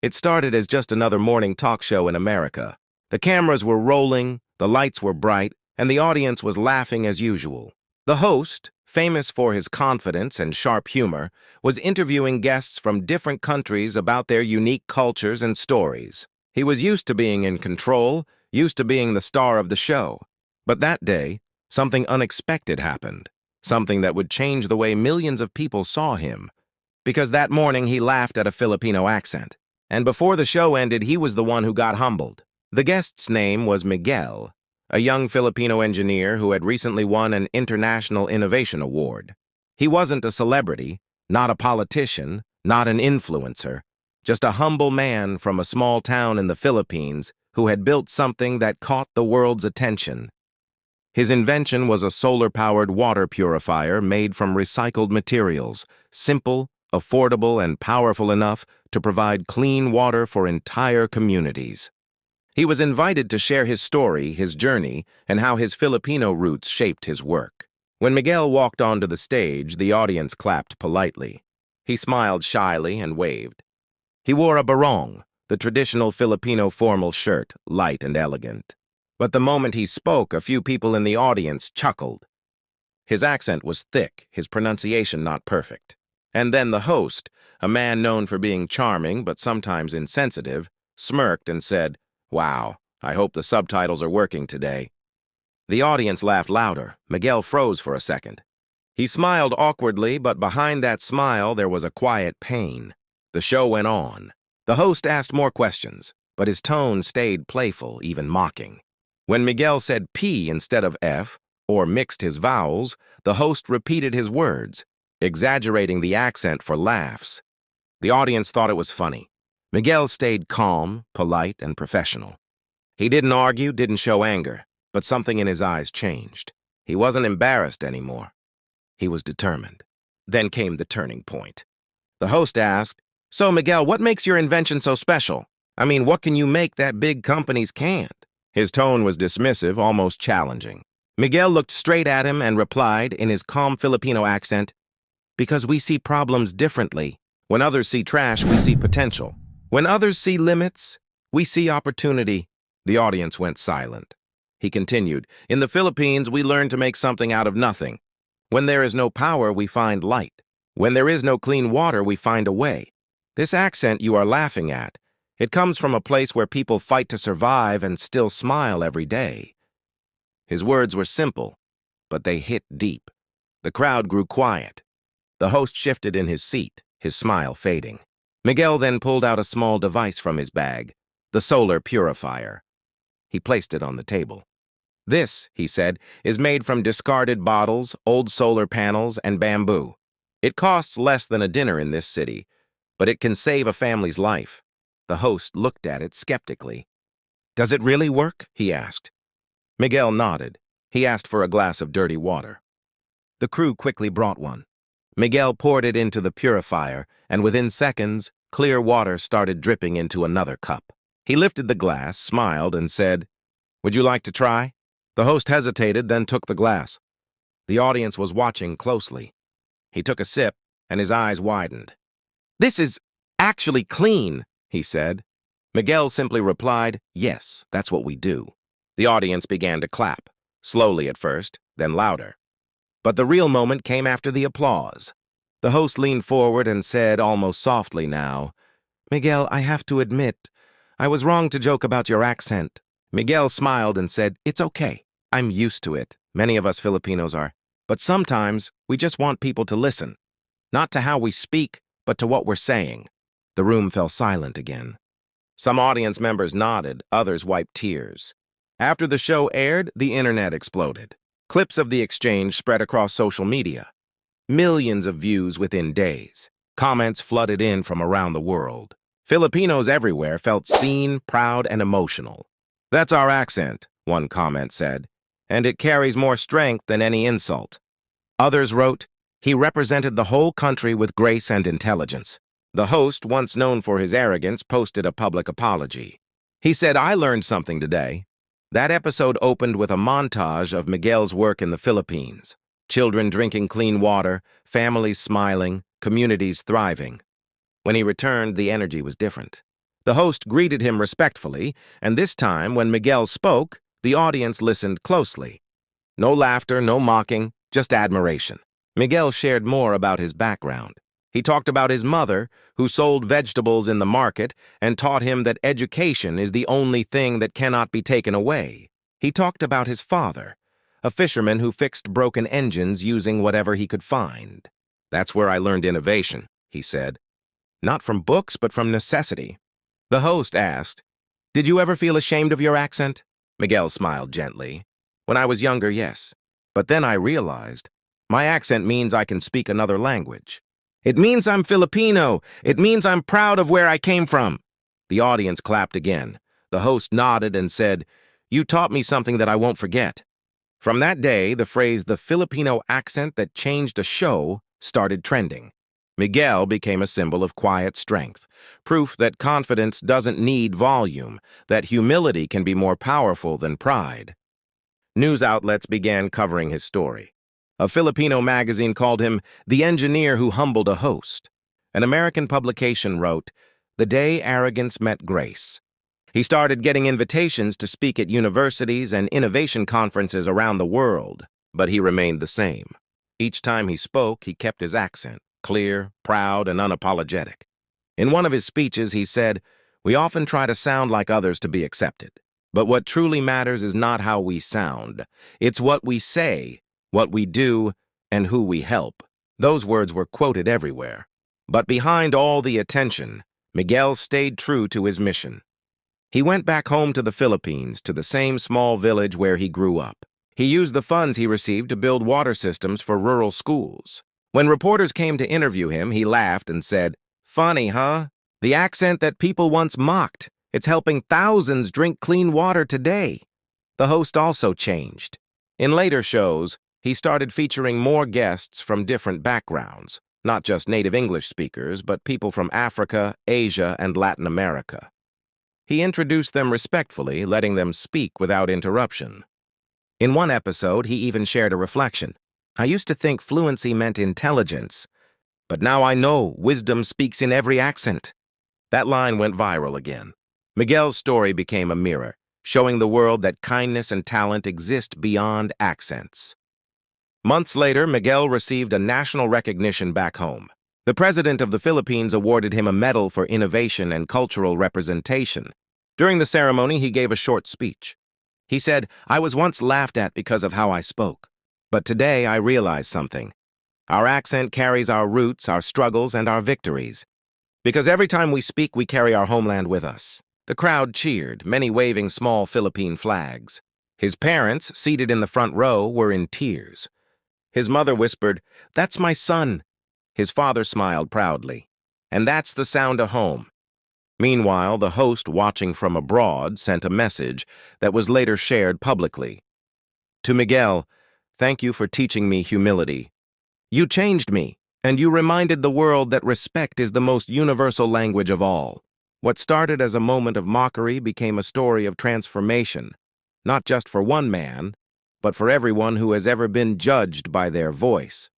It started as just another morning talk show in America. The cameras were rolling, the lights were bright, and the audience was laughing as usual. The host, famous for his confidence and sharp humor, was interviewing guests from different countries about their unique cultures and stories. He was used to being in control, used to being the star of the show. But that day, something unexpected happened, something that would change the way millions of people saw him. Because that morning he laughed at a Filipino accent. And before the show ended, he was the one who got humbled. The guest's name was Miguel, a young Filipino engineer who had recently won an International Innovation Award. He wasn't a celebrity, not a politician, not an influencer, just a humble man from a small town in the Philippines who had built something that caught the world's attention. His invention was a solar-powered water purifier made from recycled materials, simple, affordable, and powerful enough to provide clean water for entire communities. He was invited to share his story, his journey, and how his Filipino roots shaped his work. When Miguel walked onto the stage, the audience clapped politely. He smiled shyly and waved. He wore a barong, the traditional Filipino formal shirt, light and elegant. But the moment he spoke, a few people in the audience chuckled. His accent was thick, his pronunciation not perfect. And then the host, a man known for being charming but sometimes insensitive, smirked and said, "Wow, I hope the subtitles are working today." The audience laughed louder. Miguel froze for a second. He smiled awkwardly, but behind that smile there was a quiet pain. The show went on. The host asked more questions, but his tone stayed playful, even mocking. When Miguel said P instead of F, or mixed his vowels, the host repeated his words, exaggerating the accent for laughs. The audience thought it was funny. Miguel stayed calm, polite, and professional. He didn't argue, didn't show anger, but something in his eyes changed. He wasn't embarrassed anymore. He was determined. Then came the turning point. The host asked, "So, Miguel, what makes your invention so special? I mean, what can you make that big companies can't?" His tone was dismissive, almost challenging. Miguel looked straight at him and replied in his calm Filipino accent, "Because we see problems differently. When others see trash, we see potential. When others see limits, we see opportunity." The audience went silent. He continued, "In the Philippines, we learn to make something out of nothing. When there is no power, we find light. When there is no clean water, we find a way. This accent you are laughing at, it comes from a place where people fight to survive and still smile every day." His words were simple, but they hit deep. The crowd grew quiet. The host shifted in his seat, his smile fading. Miguel then pulled out a small device from his bag, the solar purifier. He placed it on the table. "This," he said, "is made from discarded bottles, old solar panels, and bamboo. It costs less than a dinner in this city, but it can save a family's life." The host looked at it skeptically. "Does it really work?" he asked. Miguel nodded. He asked for a glass of dirty water. The crew quickly brought one. Miguel poured it into the purifier, and within seconds, clear water started dripping into another cup. He lifted the glass, smiled, and said, "Would you like to try?" The host hesitated, then took the glass. The audience was watching closely. He took a sip, and his eyes widened. "This is actually clean," he said. Miguel simply replied, "Yes, that's what we do." The audience began to clap, slowly at first, then louder. But the real moment came after the applause. The host leaned forward and said, almost softly now, "Miguel, I have to admit, I was wrong to joke about your accent." Miguel smiled and said, "It's okay. I'm used to it. Many of us Filipinos are. But sometimes we just want people to listen. Not to how we speak, but to what we're saying." The room fell silent again. Some audience members nodded, others wiped tears. After the show aired, the internet exploded. Clips of the exchange spread across social media. Millions of views within days. Comments flooded in from around the world. Filipinos everywhere felt seen, proud, and emotional. "That's our accent," one comment said, "and it carries more strength than any insult." Others wrote, "He represented the whole country with grace and intelligence." The host, once known for his arrogance, posted a public apology. He said, "I learned something today." That episode opened with a montage of Miguel's work in the Philippines. Children drinking clean water, families smiling, communities thriving. When he returned, the energy was different. The host greeted him respectfully, and this time, when Miguel spoke, the audience listened closely. No laughter, no mocking, just admiration. Miguel shared more about his background. He talked about his mother, who sold vegetables in the market, and taught him that education is the only thing that cannot be taken away. He talked about his father, a fisherman who fixed broken engines using whatever he could find. "That's where I learned innovation," he said. "Not from books, but from necessity." The host asked, "Did you ever feel ashamed of your accent?" Miguel smiled gently. "When I was younger, yes. But then I realized, my accent means I can speak another language. It means I'm Filipino. It means I'm proud of where I came from." The audience clapped again. The host nodded and said, "You taught me something that I won't forget." From that day, the phrase "the Filipino accent that changed a show" started trending. Miguel became a symbol of quiet strength, proof that confidence doesn't need volume, that humility can be more powerful than pride. News outlets began covering his story. A Filipino magazine called him the engineer who humbled a host. An American publication wrote, "The day arrogance met grace." He started getting invitations to speak at universities and innovation conferences around the world, but he remained the same. Each time he spoke, he kept his accent, clear, proud, and unapologetic. In one of his speeches, he said, "We often try to sound like others to be accepted. But what truly matters is not how we sound. It's what we say, what we do, and who we help." Those words were quoted everywhere. But behind all the attention, Miguel stayed true to his mission. He went back home to the Philippines, to the same small village where he grew up. He used the funds he received to build water systems for rural schools. When reporters came to interview him, he laughed and said, "Funny, huh? The accent that people once mocked. It's helping thousands drink clean water today." The host also changed. In later shows, he started featuring more guests from different backgrounds, not just native English speakers, but people from Africa, Asia, and Latin America. He introduced them respectfully, letting them speak without interruption. In one episode, he even shared a reflection. "I used to think fluency meant intelligence, but now I know wisdom speaks in every accent." That line went viral again. Miguel's story became a mirror, showing the world that kindness and talent exist beyond accents. Months later, Miguel received a national recognition back home. The president of the Philippines awarded him a medal for innovation and cultural representation. During the ceremony, he gave a short speech. He said, "I was once laughed at because of how I spoke, but today I realize something. Our accent carries our roots, our struggles, and our victories. Because every time we speak, we carry our homeland with us." The crowd cheered, many waving small Philippine flags. His parents, seated in the front row, were in tears. His mother whispered, "That's my son." His father smiled proudly. "And that's the sound of home." Meanwhile, the host, watching from abroad, sent a message that was later shared publicly. "To Miguel, thank you for teaching me humility. You changed me, and you reminded the world that respect is the most universal language of all." What started as a moment of mockery became a story of transformation, not just for one man, but for everyone who has ever been judged by their voice.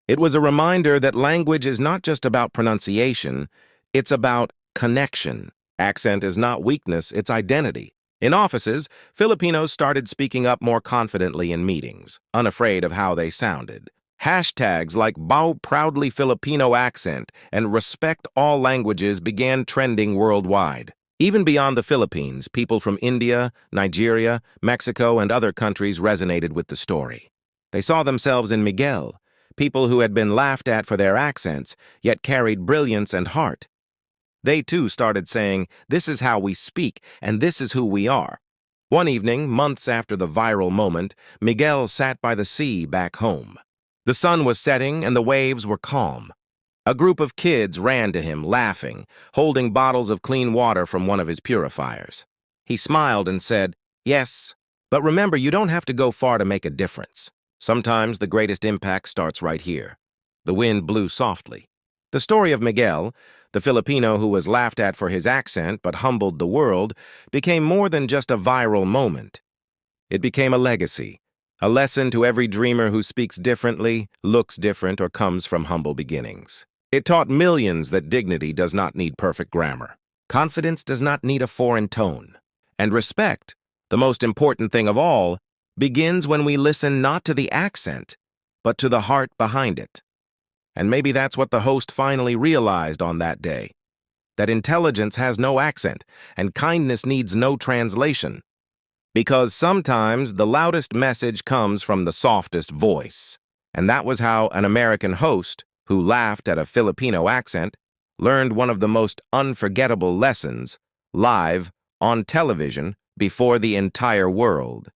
It was a reminder that language is not just about pronunciation, it's about connection. Accent is not weakness, it's identity. In offices, Filipinos started speaking up more confidently in meetings, unafraid of how they sounded. Hashtags like "Bow Proudly Filipino Accent" and "Respect All Languages" began trending worldwide. Even beyond the Philippines, people from India, Nigeria, Mexico, and other countries resonated with the story. They saw themselves in Miguel, people who had been laughed at for their accents, yet carried brilliance and heart. They too started saying, "This is how we speak, and this is who we are." One evening, months after the viral moment, Miguel sat by the sea back home. The sun was setting and the waves were calm. A group of kids ran to him, laughing, holding bottles of clean water from one of his purifiers. He smiled and said, "Yes, but remember, you don't have to go far to make a difference. Sometimes the greatest impact starts right here." The wind blew softly. The story of Miguel, the Filipino who was laughed at for his accent but humbled the world, became more than just a viral moment. It became a legacy, a lesson to every dreamer who speaks differently, looks different, or comes from humble beginnings. It taught millions that dignity does not need perfect grammar. Confidence does not need a foreign tone. And respect, the most important thing of all, begins when we listen not to the accent, but to the heart behind it. And maybe that's what the host finally realized on that day, that intelligence has no accent and kindness needs no translation. Because sometimes the loudest message comes from the softest voice. And that was how an American host, who laughed at a Filipino accent, learned one of the most unforgettable lessons, live, on television, before the entire world.